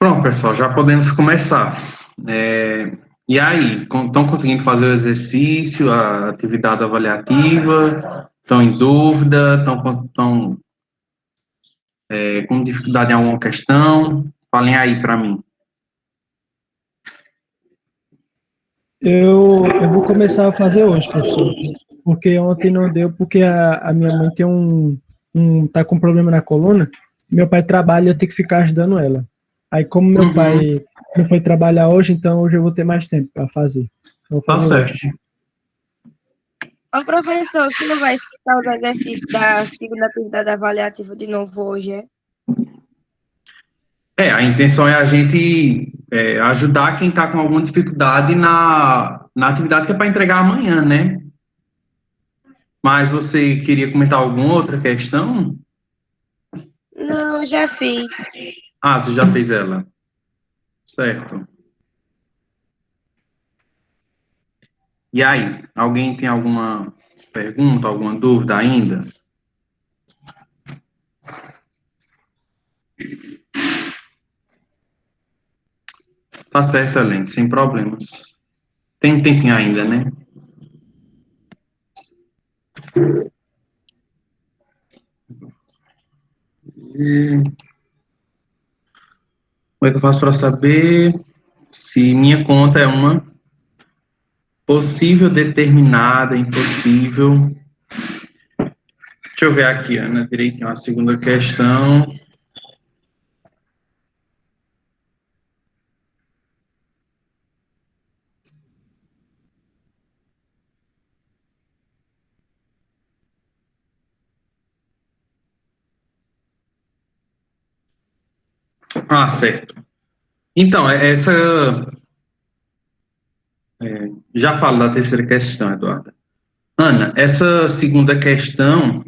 Pronto, pessoal, já podemos começar. E aí, estão conseguindo fazer o exercício, a atividade avaliativa? Estão em dúvida? Estão com dificuldade em alguma questão? Falem aí para mim. Eu vou começar a fazer hoje, professor, porque ontem não deu, porque a minha mãe tá com problema na coluna, meu pai trabalha e eu tenho que ficar ajudando ela. Aí, como meu pai não foi trabalhar hoje, então hoje eu vou ter mais tempo para fazer. Vou Tá fazer certo. hoje. Ô, professor, você não vai explicar os exercícios da segunda atividade avaliativa de novo hoje, é? A intenção é a gente ajudar quem está com alguma dificuldade na atividade que é para entregar amanhã, né? Mas você queria comentar alguma outra questão? Não, já fiz. Ah, você já fez ela. Certo. E aí, alguém tem alguma pergunta, alguma dúvida ainda? Tá certo, Helene, sem problemas. Tem um tempinho ainda, né? Como é que eu faço para saber se minha conta é uma possível, determinada, impossível? Deixa eu ver aqui, Ana, direitinho, a segunda questão. Ah, certo. Então, já falo da terceira questão, Eduarda. Ana, essa segunda questão,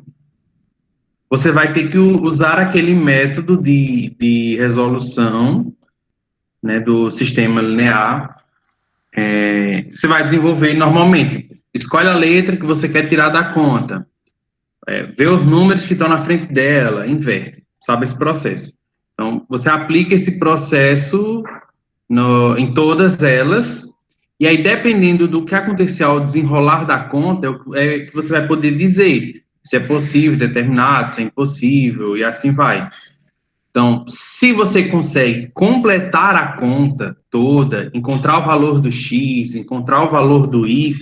você vai ter que usar aquele método de resolução, né, do sistema linear. Você vai desenvolver normalmente. Escolhe a letra que você quer tirar da conta. Vê os números que estão na frente dela, inverte. Sabe esse processo? Então, você aplica esse processo em todas elas, e aí, dependendo do que acontecer ao desenrolar da conta, é que você vai poder dizer se é possível, determinado, se é impossível, e assim vai. Então, se você consegue completar a conta toda, encontrar o valor do x, encontrar o valor do y,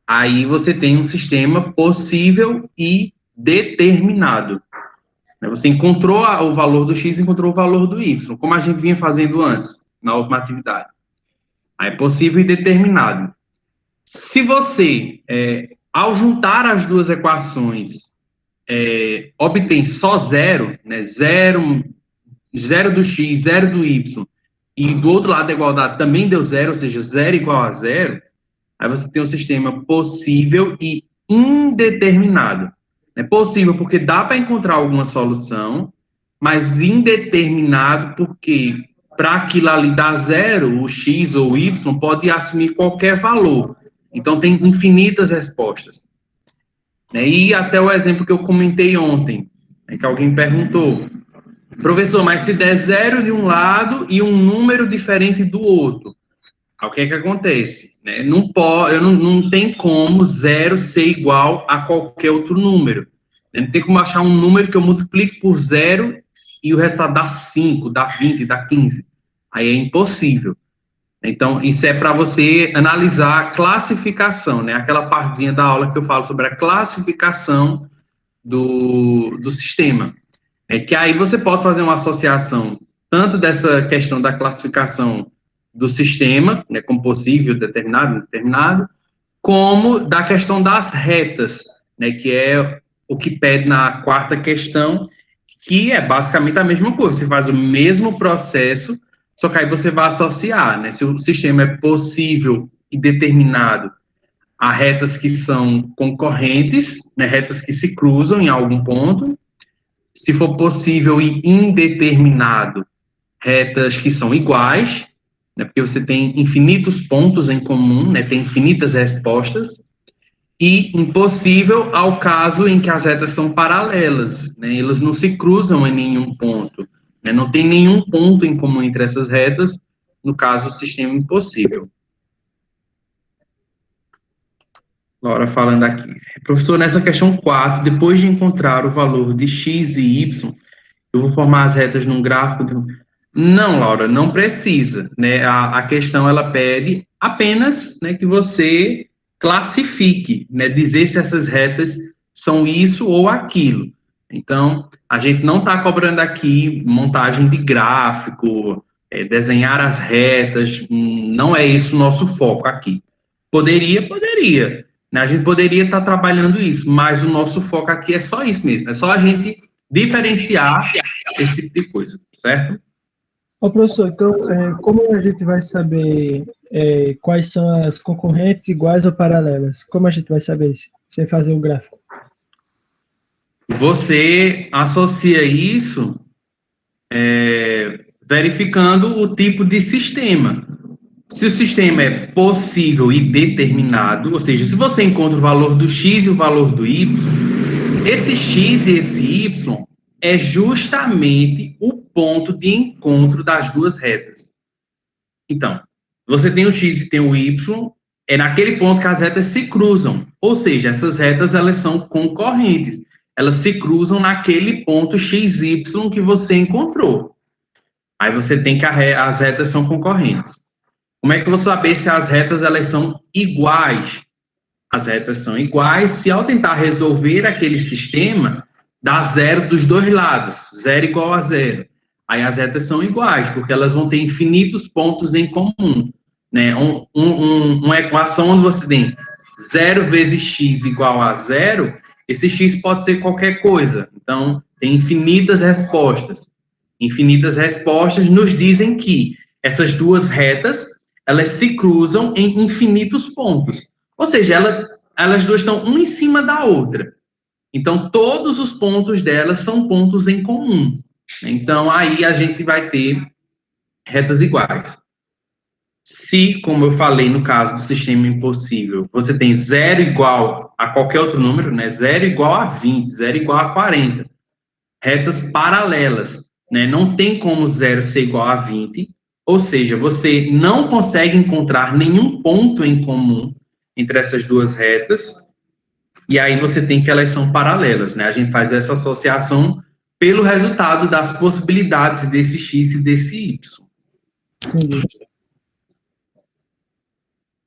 aí você tem um sistema possível e determinado. Você encontrou o valor do x, encontrou o valor do y, como a gente vinha fazendo antes, na última atividade. Aí é possível e determinado. Se você, ao juntar as duas equações, obtém só zero, né, zero do x, zero do y, e do outro lado da igualdade também deu zero, ou seja, zero igual a zero, aí você tem um sistema possível e indeterminado. É possível porque dá para encontrar alguma solução, mas indeterminado porque para aquilo ali dar zero, o x ou o y pode assumir qualquer valor. Então, tem infinitas respostas. E até o exemplo que eu comentei ontem, que alguém perguntou, professor, mas se der zero de um lado e um número diferente do outro, o que é que acontece? Não tem como zero ser igual a qualquer outro número. Não tem como achar um número que eu multiplique por zero e o resultado dá 5, dá 20, dá 15. Aí é impossível. Então, isso é para você analisar a classificação, né? Aquela partezinha da aula que eu falo sobre a classificação do sistema. Que aí você pode fazer uma associação tanto dessa questão da classificação do sistema, né, como possível, determinado, indeterminado, como da questão das retas, né, que é o que pede na quarta questão, que é basicamente a mesma coisa. Você faz o mesmo processo, só que aí você vai associar, né, se o sistema é possível e determinado a retas que são concorrentes, né, retas que se cruzam em algum ponto, se for possível e indeterminado, retas que são iguais, né, porque você tem infinitos pontos em comum, né, tem infinitas respostas, e impossível ao caso em que as retas são paralelas, né, elas não se cruzam em nenhum ponto. né? Não tem nenhum ponto em comum entre essas retas, no caso, o sistema impossível. Laura falando aqui. Professor, nessa questão 4, depois de encontrar o valor de x e y, eu vou formar as retas num gráfico. Não, Laura, não precisa, né? A questão, ela pede apenas, né, que você classifique, né, dizer se essas retas são isso ou aquilo. Então, a gente não está cobrando aqui montagem de gráfico, desenhar as retas, não é isso o nosso foco aqui. Poderia, né? A gente poderia estar trabalhando isso, mas o nosso foco aqui é só isso mesmo, é só a gente diferenciar esse tipo de coisa, certo? Ô, professor, então, como a gente vai saber quais são as concorrentes iguais ou paralelas? Como a gente vai saber isso? Sem fazer o gráfico. Você associa isso verificando o tipo de sistema. Se o sistema é possível e determinado, ou seja, se você encontra o valor do x e o valor do y, esse x e esse y é justamente o ponto de encontro das duas retas. Então, você tem o x e tem o y, é naquele ponto que as retas se cruzam. Ou seja, essas retas, elas são concorrentes. Elas se cruzam naquele ponto x, y que você encontrou. Aí você tem que as retas são concorrentes. Como é que eu vou saber se as retas, elas são iguais? As retas são iguais se, ao tentar resolver aquele sistema, dá zero dos dois lados, zero igual a zero. Aí as retas são iguais, porque elas vão ter infinitos pontos em comum, né? Uma equação onde você tem 0 vezes x igual a zero, esse x pode ser qualquer coisa. Então, tem infinitas respostas. Infinitas respostas nos dizem que essas duas retas, elas se cruzam em infinitos pontos. Ou seja, elas duas estão uma em cima da outra. Então, todos os pontos delas são pontos em comum. Então, aí a gente vai ter retas iguais. Se, como eu falei no caso do sistema impossível, você tem 0 igual a qualquer outro número, né? 0 igual a 20, 0 igual a 40. Retas paralelas, né? Não tem como 0 ser igual a 20, ou seja, você não consegue encontrar nenhum ponto em comum entre essas duas retas, e aí você tem que elas são paralelas, né? A gente faz essa associação pelo resultado das possibilidades desse x e desse y. Entendi.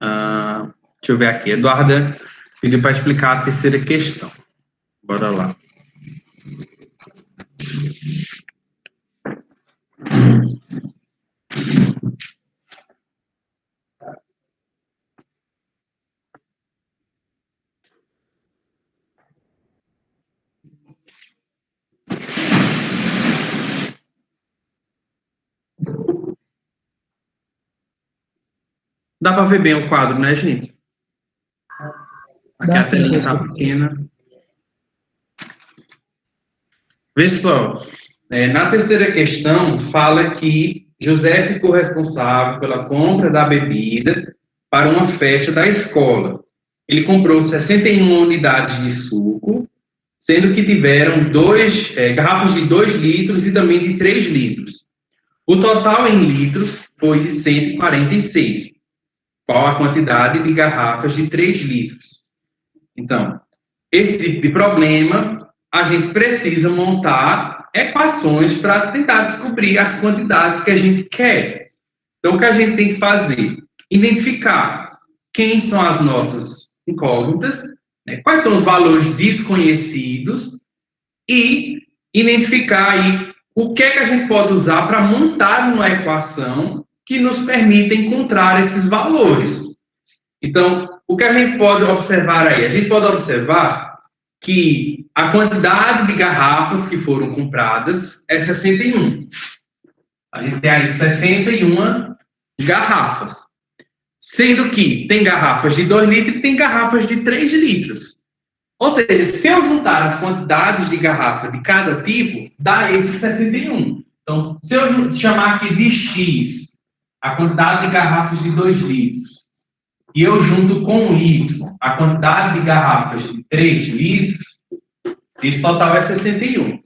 Deixa eu ver aqui. Eduarda pediu para explicar a terceira questão. Bora lá. Dá para ver bem o quadro, né, gente? Aqui a telinha está pequena. Vê só, na terceira questão, fala que José ficou responsável pela compra da bebida para uma festa da escola. Ele comprou 61 unidades de suco, sendo que tiveram garrafas de 2 litros e também de 3 litros. O total em litros foi de 146. Qual a quantidade de garrafas de 3 litros? Então, esse tipo de problema, a gente precisa montar equações para tentar descobrir as quantidades que a gente quer. Então, o que a gente tem que fazer? Identificar quem são as nossas incógnitas, né? Quais são os valores desconhecidos e identificar aí o que é que a gente pode usar para montar uma equação que nos permita encontrar esses valores. Então, o que a gente pode observar aí? A gente pode observar que a quantidade de garrafas que foram compradas é 61. A gente tem aí 61 garrafas. Sendo que tem garrafas de 2 litros e tem garrafas de 3 litros. Ou seja, se eu juntar as quantidades de garrafa de cada tipo, dá esse 61. Então, se eu chamar aqui de X, a quantidade de garrafas de 2 litros, e eu junto com o Y, a quantidade de garrafas de 3 litros, esse total é 61.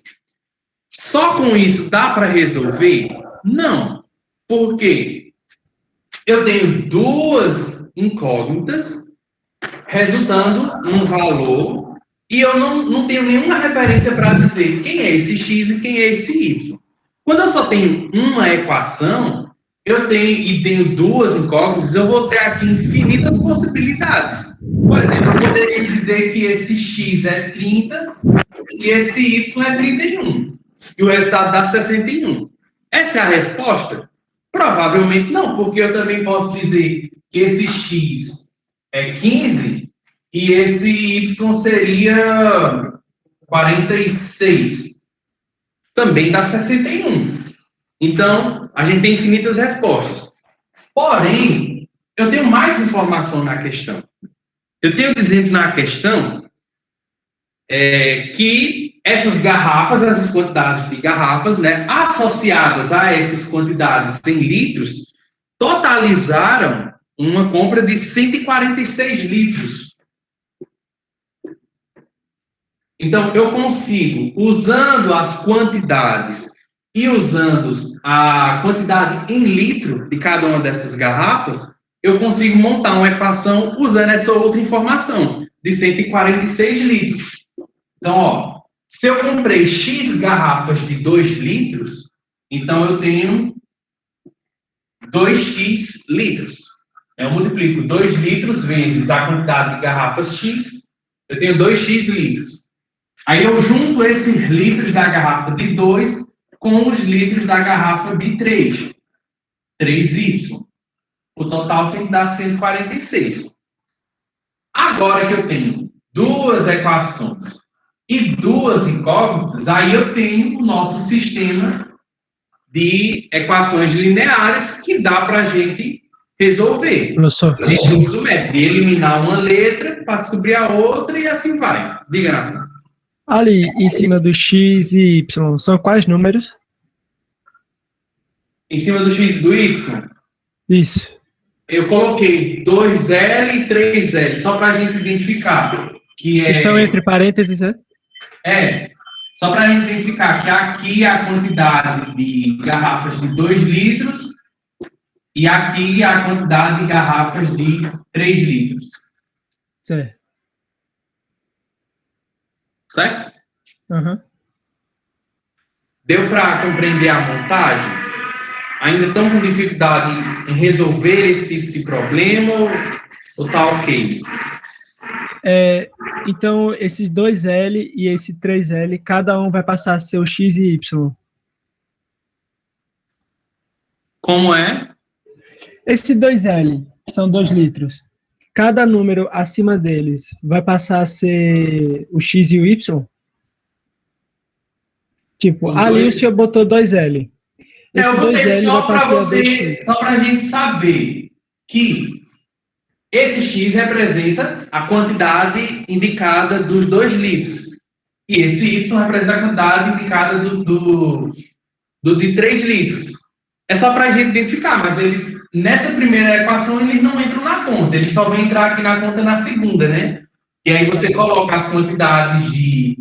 Só com isso dá para resolver? Não. Por quê? Eu tenho duas incógnitas resultando num valor e eu não tenho nenhuma referência para dizer quem é esse x e quem é esse y. Quando eu só tenho uma equação, tenho duas incógnitas, eu vou ter aqui infinitas possibilidades. Por exemplo, eu poderia dizer que esse x é 30 e esse y é 31. E o resultado dá 61. Essa é a resposta? Provavelmente não, porque eu também posso dizer que esse x é 15 e esse y seria 46. Também dá 61. Então, a gente tem infinitas respostas. Porém, eu tenho mais informação na questão. Eu tenho dizendo na questão que essas garrafas, essas quantidades de garrafas, né, associadas a essas quantidades em litros, totalizaram uma compra de 146 litros. Então, eu consigo, usando as quantidades e usando a quantidade em litro de cada uma dessas garrafas, eu consigo montar uma equação usando essa outra informação, de 146 litros. Então, ó, se eu comprei X garrafas de 2 litros, então eu tenho 2x litros. Eu multiplico 2 litros vezes a quantidade de garrafas X, eu tenho 2x litros. Aí eu junto esses litros da garrafa de 2 com os litros da garrafa de 3. 3y. O total tem que dar 146. Agora que eu tenho duas equações e duas incógnitas, aí eu tenho o nosso sistema de equações lineares que dá para a gente resolver. Professor. A gente usa o método de eliminar uma letra para descobrir a outra e assim vai. Diga, Nathan. Ali em cima do x e y, são quais números? Em cima do x e do y, Isso. eu coloquei 2L e 3L, só para a gente identificar. Que estão entre parênteses, né? Só para a gente identificar que aqui é a quantidade de garrafas de 2 litros e aqui é a quantidade de garrafas de 3 litros. Certo. Certo? Uhum. Deu para compreender a montagem? Ainda estão com dificuldade em resolver esse tipo de problema ou tá ok? Então, esses 2L e esse 3L, cada um vai passar a ser o X e Y. Como é? Esse 2L, que são 2 litros, cada número acima deles vai passar a ser o X e o Y? Tipo, ali o senhor botou 2L. Esse eu botei 2L só vai para passar a você, 2X. só para a gente saber que esse X representa a quantidade indicada dos 2 litros. E esse Y representa a quantidade indicada do de 3 litros. É só para a gente identificar, mas eles, nessa primeira equação, eles não entram na conta. Eles só vão entrar aqui na conta na segunda, né? E aí você coloca as quantidades de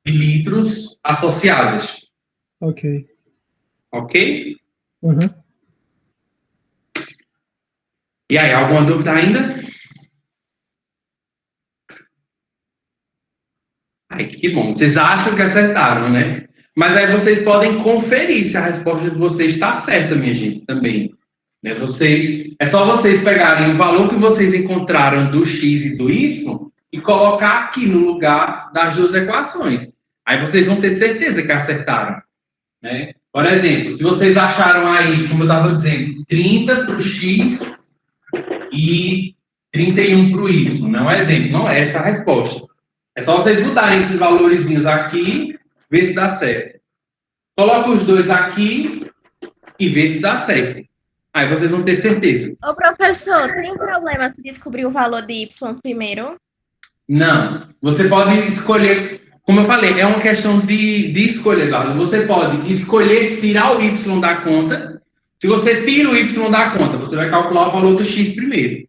litros associadas. Ok. Ok? Uhum. E aí, alguma dúvida ainda? Ai, que bom. Vocês acham que acertaram, né? Mas aí vocês podem conferir se a resposta de vocês está certa, minha gente, também. Né? É só vocês pegarem o valor que vocês encontraram do x e do y e colocar aqui no lugar das duas equações. Aí vocês vão ter certeza que acertaram. Né? Por exemplo, se vocês acharam aí, como eu estava dizendo, 30 para o x e 31 para o y, não é um exemplo, não é essa a resposta. É só vocês mudarem esses valorizinhos aqui, ver se dá certo. Coloca os dois aqui e vê se dá certo. Aí vocês vão ter certeza. Ô, professor, tem problema se descobrir o valor de y primeiro? Não. Você pode escolher, como eu falei, é uma questão de escolha, Eduardo. Você pode escolher tirar o y da conta. Se você tira o y da conta, você vai calcular o valor do x primeiro.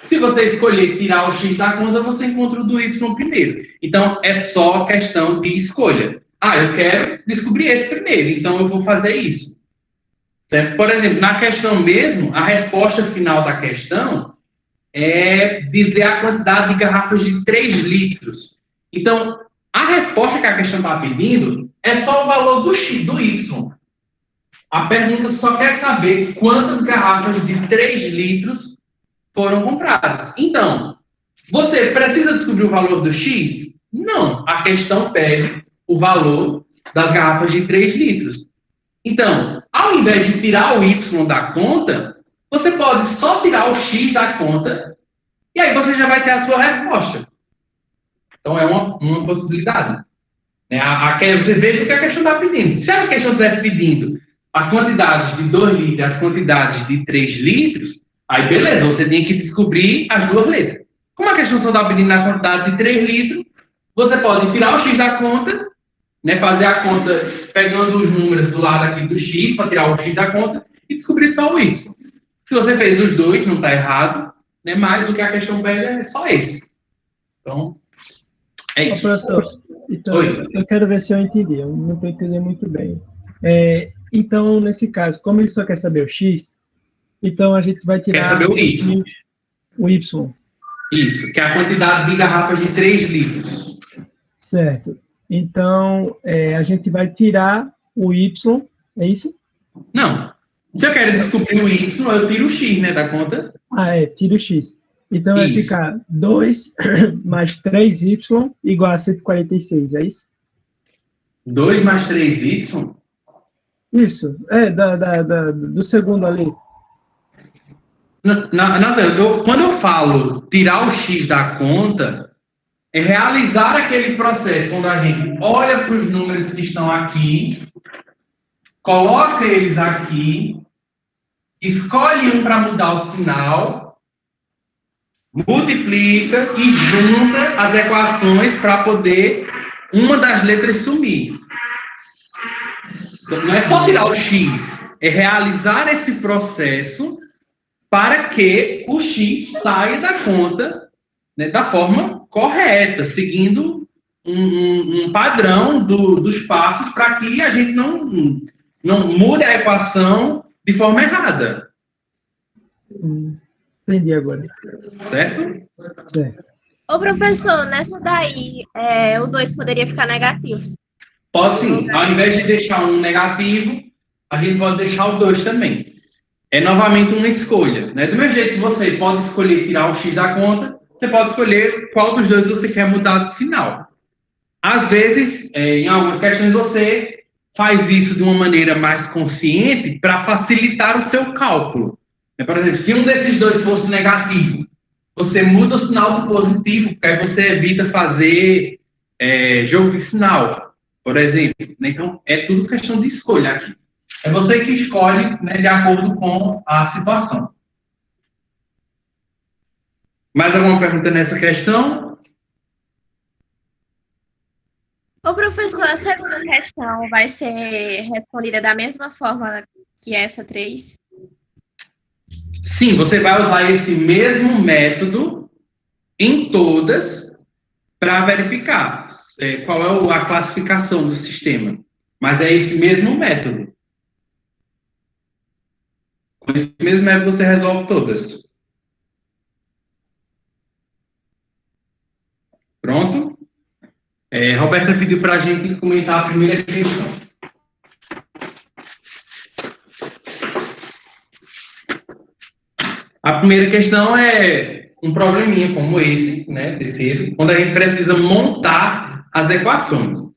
Se você escolher tirar o x da conta, você encontra o do y primeiro. Então, é só questão de escolha. eu quero descobrir esse primeiro, então eu vou fazer isso. Certo? Por exemplo, na questão mesmo, a resposta final da questão é dizer a quantidade de garrafas de 3 litros. Então, a resposta que a questão está pedindo é só o valor do X, do Y. A pergunta só quer saber quantas garrafas de 3 litros foram compradas. Então, você precisa descobrir o valor do X? Não. A questão pede o valor das garrafas de 3 litros. Então, ao invés de tirar o Y da conta, você pode só tirar o X da conta e aí você já vai ter a sua resposta. Então, é uma possibilidade. Você veja o que a questão está pedindo. Se a questão estivesse pedindo as quantidades de 2 litros e as quantidades de 3 litros, aí beleza, você tem que descobrir as duas letras. Como a questão só está pedindo a quantidade de 3 litros, você pode tirar o X da conta, fazer a conta pegando os números do lado aqui do X, para tirar o X da conta, e descobrir só o Y. Se você fez os dois, não está errado, mas o que a questão pede é só esse. Então, é isso. Professor, então, Oi. eu quero ver se eu entendi, eu não estou entendendo muito bem. Então, nesse caso, como ele só quer saber o X, então a gente vai tirar... Quer saber o Y. O Y. Isso, que é a quantidade de garrafas de 3 litros. Certo. Então, a gente vai tirar o Y, é isso? Não. Se eu quero descobrir o Y, eu tiro o X, da conta. Tira o X. Então, vai ficar 2 mais 3Y igual a 146, é isso? 2 mais 3Y? Isso, do segundo ali. Quando eu falo tirar o X da conta, é realizar aquele processo quando a gente olha para os números que estão aqui, coloca eles aqui, escolhe um para mudar o sinal, multiplica e junta as equações para poder uma das letras sumir. Então, não é só tirar o X, é realizar esse processo para que o X saia da conta da forma correta, seguindo um padrão dos passos para que a gente não mude a equação de forma errada. Entendi agora. Certo? Certo. Ô, professor, nessa daí, o 2 poderia ficar negativo. Pode sim. Ao invés de deixar um negativo, a gente pode deixar o 2 também. É novamente uma escolha. Do mesmo jeito que você pode escolher tirar o X da conta, você pode escolher qual dos dois você quer mudar de sinal. Às vezes, em algumas questões, você faz isso de uma maneira mais consciente para facilitar o seu cálculo. Por exemplo, se um desses dois fosse negativo, você muda o sinal do positivo, porque aí você evita fazer jogo de sinal, por exemplo. Então, é tudo questão de escolha aqui. É você que escolhe de acordo com a situação. Mais alguma pergunta nessa questão? Ô, professor, a segunda questão vai ser respondida da mesma forma que essa 3? Sim, você vai usar esse mesmo método em todas para verificar qual é a classificação do sistema. Mas é esse mesmo método. Com esse mesmo método você resolve todas. Pronto? Roberta pediu para a gente comentar a primeira questão. A primeira questão é um probleminha como esse, terceiro, quando a gente precisa montar as equações.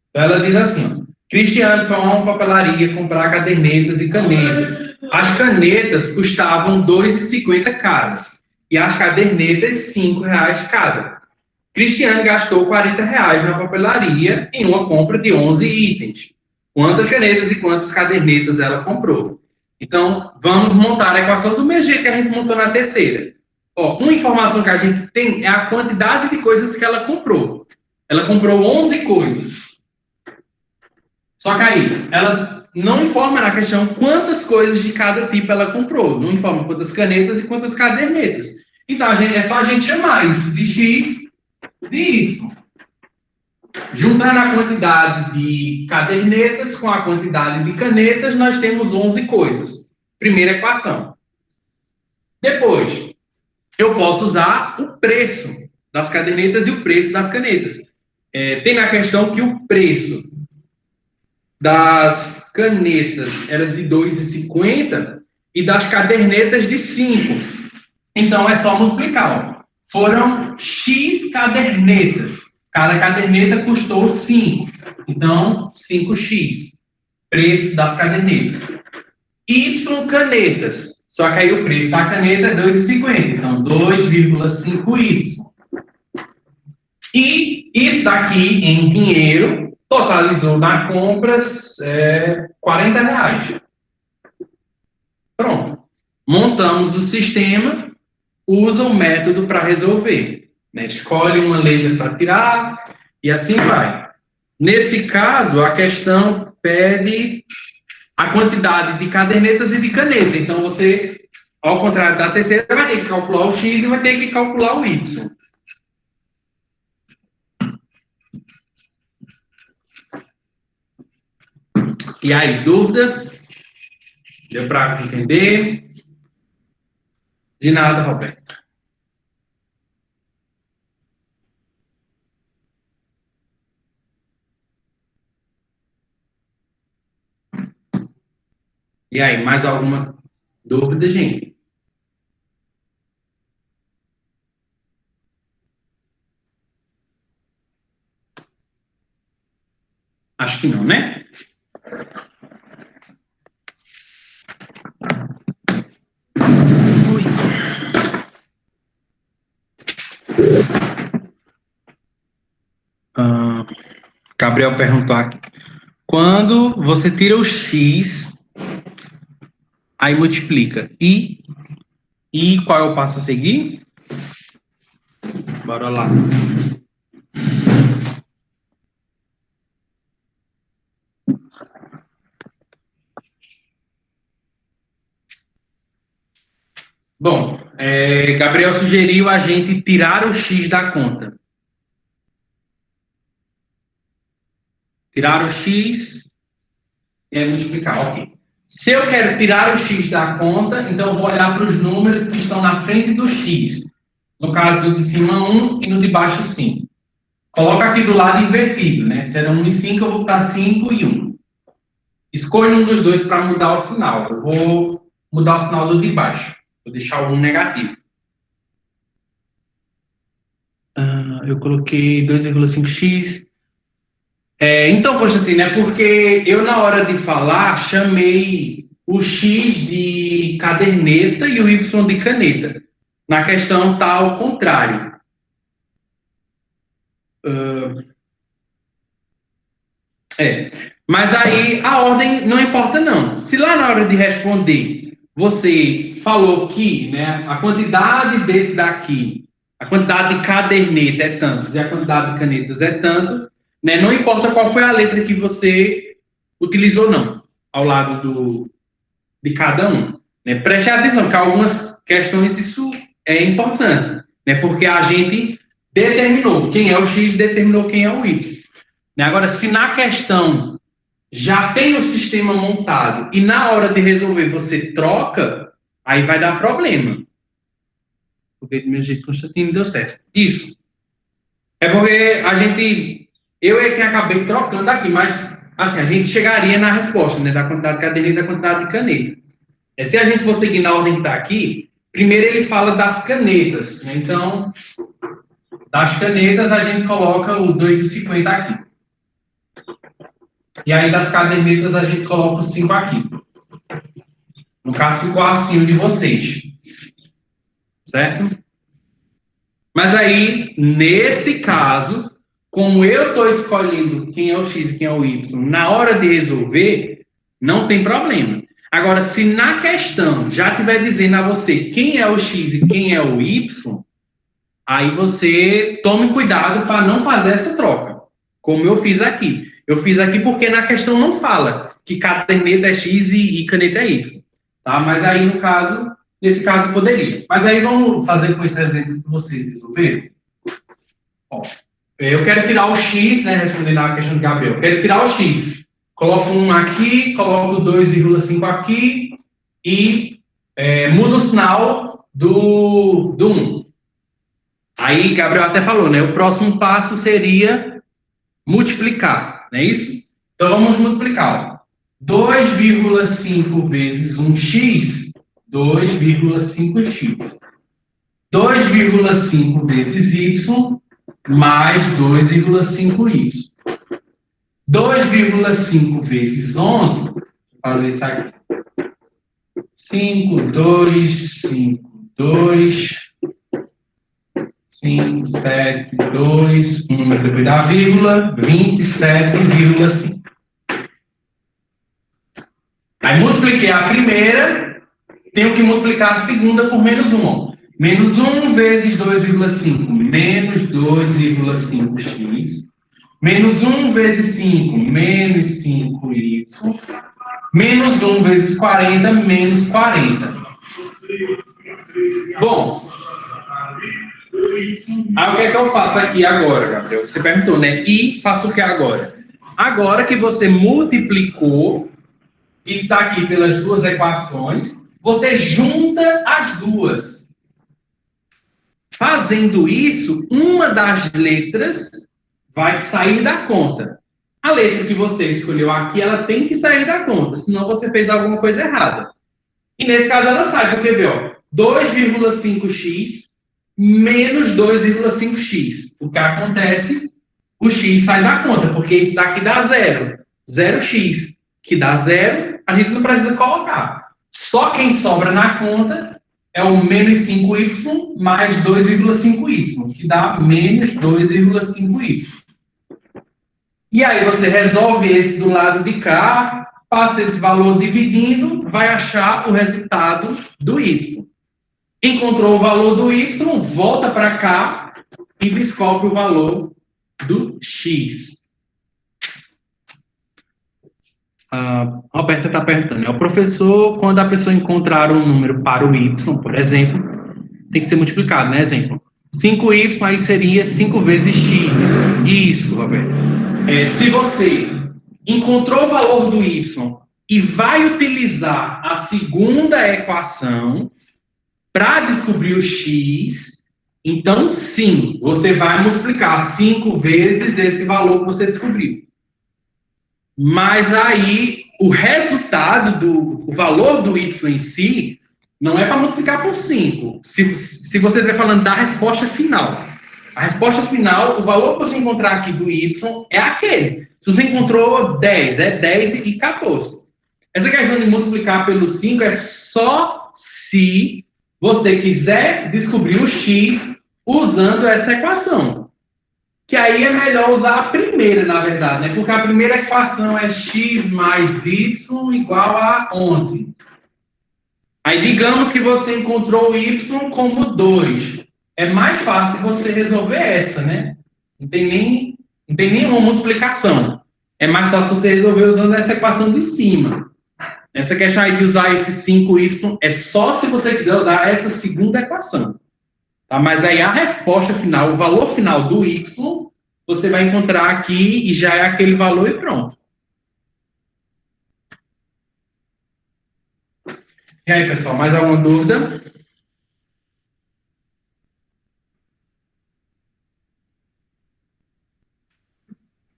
Então, ela diz assim, Cristiano foi a uma papelaria comprar cadernetas e canetas. As canetas custavam R$ 2,50 cada. E as cadernetas, R$ 5,00 cada. Cristiano gastou R$ 40 na papelaria em uma compra de 11 itens. Quantas canetas e quantas cadernetas ela comprou? Então, vamos montar a equação do mesmo jeito que a gente montou na terceira. Uma informação que a gente tem é a quantidade de coisas que ela comprou. Ela comprou 11 coisas. Só que aí, ela não informa na questão quantas coisas de cada tipo ela comprou. Não informa quantas canetas e quantas cadernetas. Então, é só a gente chamar isso de X de Y. Juntando a quantidade de cadernetas com a quantidade de canetas, nós temos 11 coisas. Primeira equação. Depois, eu posso usar o preço das cadernetas e o preço das canetas. Tem na questão que o preço das canetas era de R$ 2,50 e das cadernetas de 5. Então, é só multiplicar. Ó. Foram X cadernetas. Cada caderneta custou 5. Então, 5x. Preço das cadernetas. Y canetas. Só que aí o preço da caneta é 2,50. Então, 2,5y. E isso daqui, em dinheiro, totalizou na compras R$40. Pronto. Montamos o sistema, usa o método para resolver. Né? Escolhe uma letra para tirar e assim vai. Nesse caso, a questão pede a quantidade de cadernetas e de caneta. Então, você, ao contrário da terceira, vai ter que calcular o X e vai ter que calcular o Y. E aí, dúvida? Deu para entender? De nada, Roberto. E aí, mais alguma dúvida, gente? Acho que não, né? Gabriel perguntou aqui. Quando você tira o X, aí multiplica. E qual é o passo a seguir? Bora lá. Bom, Gabriel sugeriu a gente tirar o X da conta. Tirar o X e multiplicar, ok. Se eu quero tirar o X da conta, então eu vou olhar para os números que estão na frente do X. No caso do de cima 1 e no de baixo 5. Coloca aqui do lado invertido, né? Se era 1 e 5, eu vou botar 5 e 1. Escolha um dos dois para mudar o sinal. Eu vou mudar o sinal do de baixo. Vou deixar o 1 negativo. Eu coloquei 2,5x. Então, Constantino, é porque eu, na hora de falar, chamei o X de caderneta e o Y de caneta. Na questão está ao contrário. Mas aí a ordem não importa, não. Se lá na hora de responder você falou que, né, a quantidade desse daqui, a quantidade de caderneta é tantos e a quantidade de canetas é tanto, né, não importa qual foi a letra que você utilizou, não, ao lado de cada um. Né? Preste atenção, que algumas questões isso é importante, né, porque a gente determinou quem é o X, determinou quem é o Y. Né? Agora, se na questão já tem o sistema montado e na hora de resolver você troca, aí vai dar problema. Porque do meu jeito, Constantino, deu certo. Isso. É porque eu é quem acabei trocando aqui, mas assim, a gente chegaria na resposta, né, da quantidade de caderneta e da quantidade de caneta. Se a gente for seguir na ordem que está aqui, primeiro ele fala das canetas, né? Então, das canetas a gente coloca o 2,50 aqui. E aí das cadernetas a gente coloca o 5 aqui. No caso ficou assim o de vocês. Certo? Mas aí, nesse caso, como eu estou escolhendo quem é o X e quem é o Y, na hora de resolver, não tem problema. Agora, se na questão já estiver dizendo a você quem é o X e quem é o Y, aí você tome cuidado para não fazer essa troca, como eu fiz aqui. Eu fiz aqui porque na questão não fala que caderneta é X e caneta é Y. Tá? Mas aí, nesse caso, poderia. Mas aí vamos fazer com esse exemplo que vocês resolveram. Ó, Eu quero tirar o x, né, respondendo à questão de Gabriel. Eu quero tirar o x. Coloco 1 aqui, coloco 2,5 aqui e mudo o sinal do 1. Aí, Gabriel até falou, né? O próximo passo seria multiplicar, não é isso? Então, vamos multiplicar. 2,5 vezes 1x, 2,5x. 2,5 vezes y, mais 2,5y. 2,5 vezes 11, vou fazer isso aqui. 5, 2, 5, 2, 5, 7, 2, 1 número depois da vírgula, 27,5. Aí multipliquei a primeira, tenho que multiplicar a segunda por menos 1. Menos 1 vezes 2,5, menos 2,5x. Menos 1 vezes 5, menos 5y. Menos 1 vezes 40, menos 40. Bom, aí o que é que eu faço aqui agora, Gabriel? Você perguntou, né? E faço o que agora? Agora que você multiplicou, que está aqui pelas duas equações, você junta as duas. Fazendo isso, uma das letras vai sair da conta. A letra que você escolheu aqui, ela tem que sair da conta, senão você fez alguma coisa errada. E nesse caso ela sai, porque vê, ó, 2,5x menos 2,5x. O que acontece? O x sai da conta, porque isso daqui dá zero. 0x, que dá zero, a gente não precisa colocar. Só quem sobra na conta é o menos 5y mais 2,5y, que dá menos 2,5y. E aí você resolve esse do lado de cá, passa esse valor dividindo, vai achar o resultado do y. Encontrou o valor do y, volta para cá e descobre o valor do x. A Alberta está perguntando, né? O professor, quando a pessoa encontrar um número para o y, por exemplo, tem que ser multiplicado, né? Exemplo, 5y aí seria 5 vezes x. Isso, Roberto. Se você encontrou o valor do y e vai utilizar a segunda equação para descobrir o x, então sim, você vai multiplicar 5 vezes esse valor que você descobriu. Mas aí, o resultado o valor do y em si, não é para multiplicar por 5. Se você estiver falando da resposta final. A resposta final, o valor que você encontrar aqui do y é aquele. Se você encontrou 10, é 10 e acabou. Essa questão de multiplicar pelo 5 é só se você quiser descobrir o x usando essa equação. Que aí é melhor usar a primeira, na verdade, né? Porque a primeira equação é x mais y igual a 11. Aí, digamos que você encontrou o y como 2. É mais fácil você resolver essa, né? Não tem nenhuma multiplicação. É mais fácil você resolver usando essa equação de cima. Essa questão aí de usar esse 5y é só se você quiser usar essa segunda equação. Tá? Mas aí a resposta final, o valor final do y, você vai encontrar aqui e já é aquele valor e pronto. E aí, pessoal, mais alguma dúvida?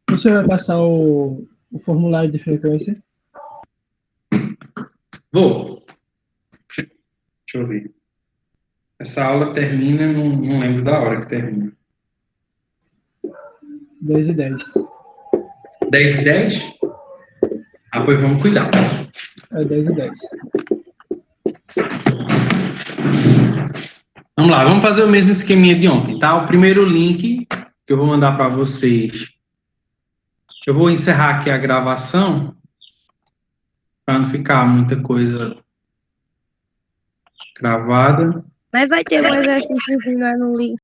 Você vai passar o formulário de frequência? Vou. Deixa eu ver. Essa aula termina, não lembro da hora que termina. 10h10. 10h10? Ah, pois vamos cuidar. É 10h10. Vamos lá, vamos fazer o mesmo esqueminha de ontem, tá? O primeiro link que eu vou mandar para vocês. Eu vou encerrar aqui a gravação para não ficar muita coisa gravada. Mas vai ter um exercíciozinho lá no link.